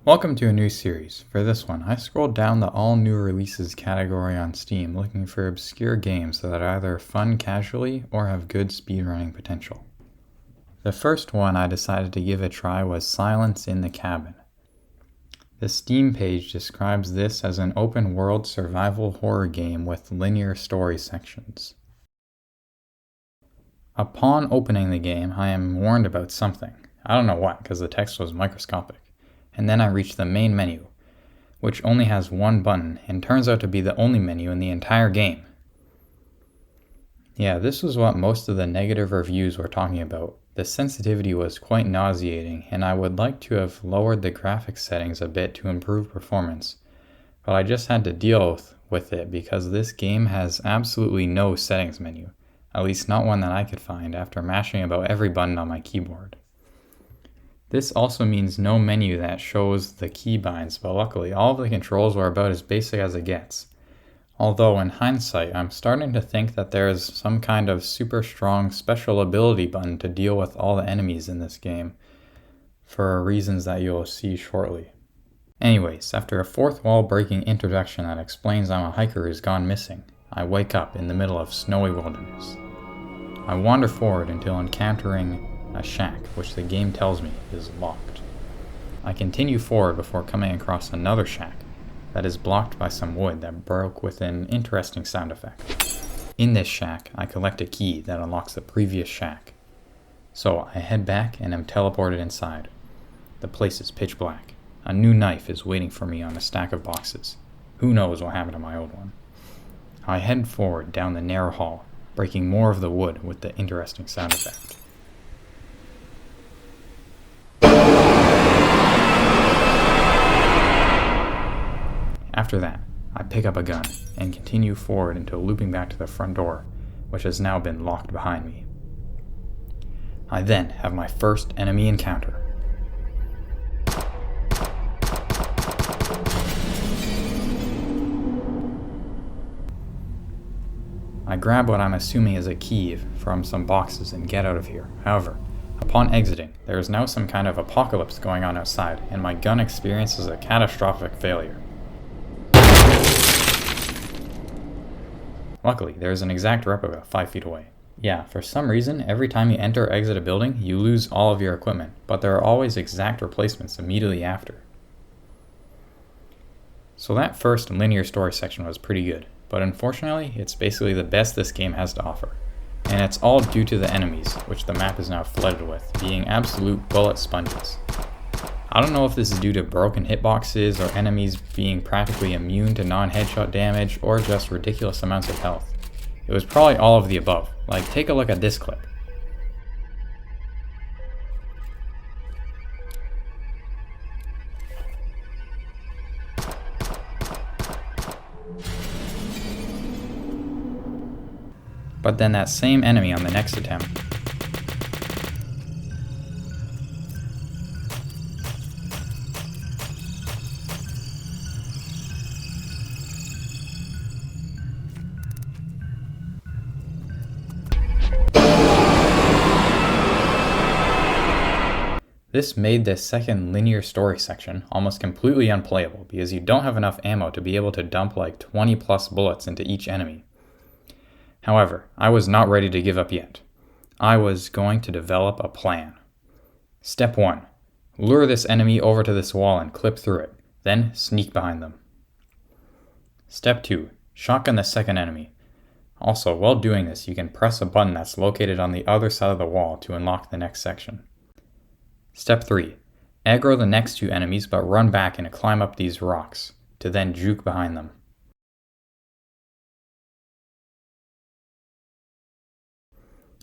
Welcome to a new series. For this one, I scrolled down the all new releases category on Steam looking for obscure games that are either fun casually or have good speedrunning potential. The first one I decided to give a try was Silence in the Cabin. The Steam page describes this as an open world survival horror game with linear story sections. Upon opening the game, I am warned about something. I don't know what, because the text was microscopic. And then I reach the main menu, which only has one button and turns out to be the only menu in the entire game. Yeah, this was what most of the negative reviews were talking about. The sensitivity was quite nauseating, and I would like to have lowered the graphics settings a bit to improve performance, but I just had to deal with it because this game has absolutely no settings menu, at least not one that I could find after mashing about every button on my keyboard. This also means no menu that shows the keybinds, but luckily all of the controls were about as basic as it gets. Although in hindsight, I'm starting to think that there is some kind of super strong special ability button to deal with all the enemies in this game, for reasons that you'll see shortly. Anyways, after a fourth wall breaking introduction that explains I'm a hiker who's gone missing, I wake up in the middle of snowy wilderness. I wander forward until encountering a shack, which the game tells me is locked. I continue forward before coming across another shack that is blocked by some wood that broke with an interesting sound effect. In this shack, I collect a key that unlocks the previous shack. So I head back and am teleported inside. The place is pitch black. A new knife is waiting for me on a stack of boxes. Who knows what happened to my old one? I head forward down the narrow hall, breaking more of the wood with the interesting sound effect. After that, I pick up a gun and continue forward until looping back to the front door, which has now been locked behind me. I then have my first enemy encounter. I grab what I'm assuming is a key from some boxes and get out of here. However, upon exiting, there is now some kind of apocalypse going on outside, and my gun experiences a catastrophic failure. Luckily, there is an exact replica 5 feet away. Yeah, for some reason, every time you enter or exit a building, you lose all of your equipment, but there are always exact replacements immediately after. So that first linear story section was pretty good, but unfortunately, it's basically the best this game has to offer. And it's all due to the enemies, which the map is now flooded with, being absolute bullet sponges. I don't know if this is due to broken hitboxes or enemies being practically immune to non-headshot damage or just ridiculous amounts of health. It was probably all of the above. Like, take a look at this clip. But then that same enemy on the next attempt This made this second linear story section almost completely unplayable because you don't have enough ammo to be able to dump like 20 plus bullets into each enemy. However, I was not ready to give up yet. I was going to develop a plan. Step 1. Lure this enemy over to this wall and clip through it, then sneak behind them. Step 2. Shotgun the second enemy. Also, while doing this, you can press a button that's located on the other side of the wall to unlock the next section. Step 3. Aggro the next two enemies but run back and climb up these rocks, to then juke behind them.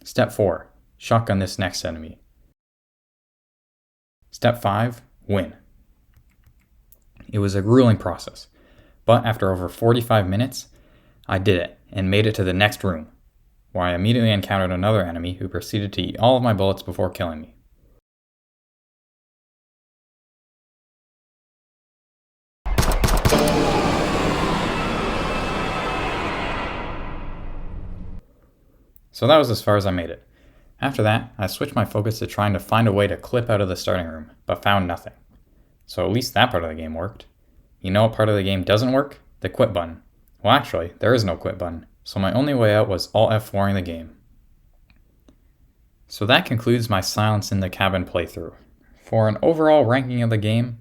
Step 4. Shotgun this next enemy. Step 5. Win. It was a grueling process, but after over 45 minutes, I did it and made it to the next room, where I immediately encountered another enemy who proceeded to eat all of my bullets before killing me. So that was as far as I made it. After that, I switched my focus to trying to find a way to clip out of the starting room, but found nothing. So at least that part of the game worked. You know what part of the game doesn't work? The quit button. Well, actually, there is no quit button, so my only way out was Alt F4ing the game. So that concludes my Silence in the Cabin playthrough. For an overall ranking of the game,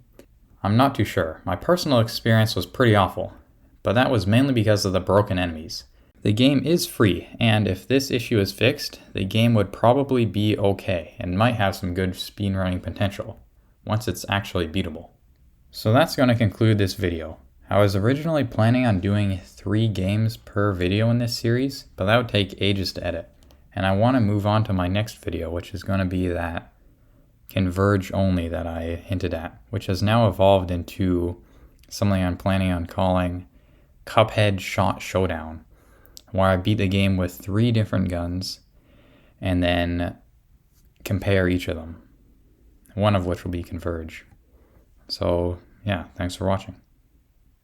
I'm not too sure. My personal experience was pretty awful, but that was mainly because of the broken enemies. The game is free, and if this issue is fixed, the game would probably be okay and might have some good speedrunning potential once it's actually beatable. So that's going to conclude this video. I was originally planning on doing 3 games per video in this series, but that would take ages to edit. And I want to move on to my next video, which is going to be that Converge only that I hinted at, which has now evolved into something I'm planning on calling Cuphead Shot Showdown, where I beat the game with 3 different guns and then compare each of them, one of which will be Converge. So yeah, thanks for watching.